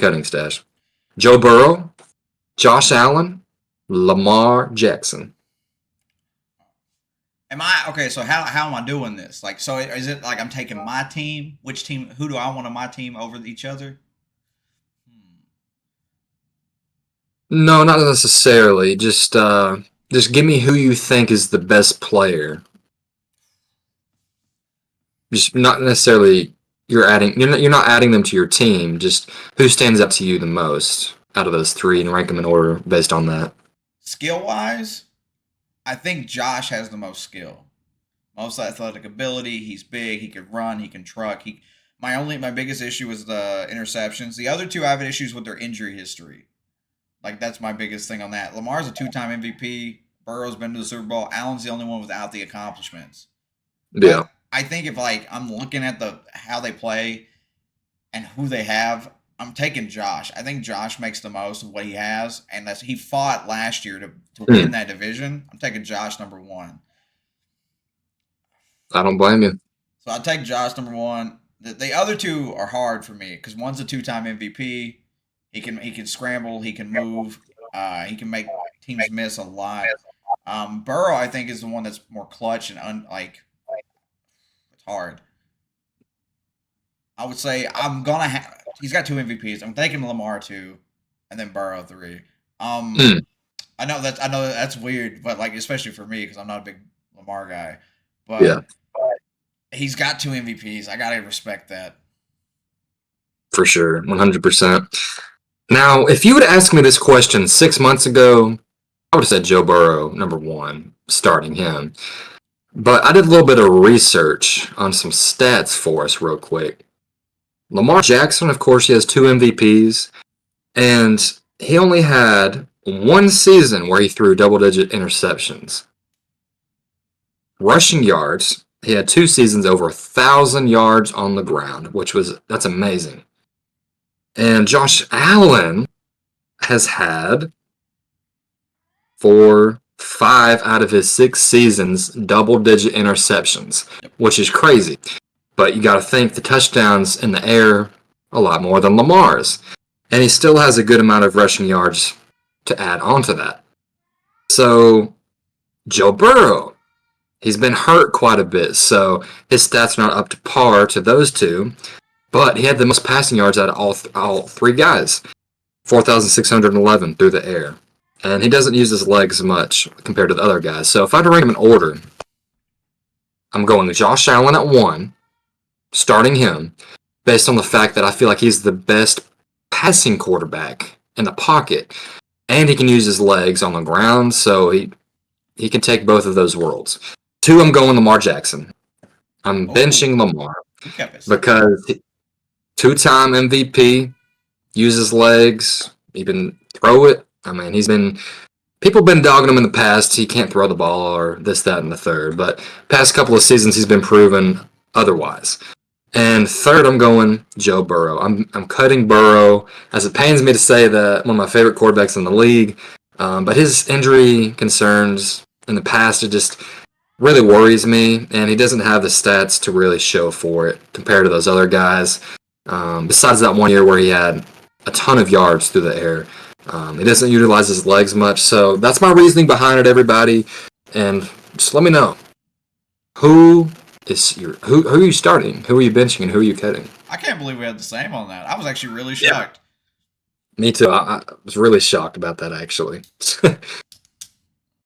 cutting stash. Joe Burrow, Josh Allen, Lamar Jackson. Am I okay? So how am I doing this? Like, so is it like I'm taking my team? Which team? Who do I want on my team over each other? Hmm. No, not necessarily. Just give me who you think is the best player. Just not necessarily you're not adding them to your team. Just who stands out to you the most out of those three and rank them in order based on that. Skill wise, I think Josh has the most skill, most athletic ability. He's big. He can run. He can truck. My biggest issue is the interceptions. The other two I have issues with their injury history. Like that's my biggest thing on that. Lamar's a two-time MVP. Burrow's been to the Super Bowl. Allen's the only one without the accomplishments. Yeah. But I think if like I'm looking at the how they play and who they have, I'm taking Josh. I think Josh makes the most of what he has, and that's he fought last year to win Hmm. that division. I'm taking Josh number one. I don't blame you. So I'll take Josh number one. The other two are hard for me because one's a two-time MVP. He can scramble. He can move. He can make teams miss a lot. Burrow, I think, is the one that's more clutch and like it's hard. I would say I'm gonna have. He's got two MVPs. I'm taking Lamar two, and then Burrow three. Um, Hmm. I know that's weird, but like especially for me because I'm not a big Lamar guy, Yeah, but he's got two MVPs. I gotta respect that. for sure. 100%. Now, if you would ask me this question 6 months ago, I would have said Joe Burrow, number one, starting him. But I did a little bit of research on some stats for us, real quick. Lamar Jackson, of course, he has two MVPs, and he only had one season where he threw double digit interceptions. Rushing yards, he had two seasons over 1,000 yards on the ground, that's amazing. And Josh Allen has had for 5 out of his 6 seasons double digit interceptions, Yep. which is crazy. But you got to think the touchdowns in the air a lot more than Lamar's. And he still has a good amount of rushing yards to add on to that. So, Joe Burrow, he's been hurt quite a bit, so his stats are not up to par to those two. But he had the most passing yards out of all three guys, 4,611 through the air. And he doesn't use his legs much compared to the other guys. So if I had to rank him in order, I'm going Josh Allen at one, starting him, based on the fact that I feel like he's the best passing quarterback in the pocket. And he can use his legs on the ground, so he can take both of those worlds. Two, I'm going Lamar Jackson. I'm Oh, benching Lamar you kept it simple. because two-time MVP, uses legs, he can throw it. I mean, people have been dogging him in the past. He can't throw the ball or this, that, and the third. But past couple of seasons, he's been proven otherwise. And third, I'm going Joe Burrow. I'm cutting Burrow, as it pains me to say that one of my favorite quarterbacks in the league. But his injury concerns in the past, it just really worries me. And he doesn't have the stats to really show for it compared to those other guys. Besides that one year where he had a ton of yards through the air. He doesn't utilize his legs much. So that's my reasoning behind it, everybody. And just let me know. Who who are you starting? Who are you benching and who are you cutting? I can't believe we had the same on that. I was actually really Yeah. shocked. Me too. I was really shocked about that actually.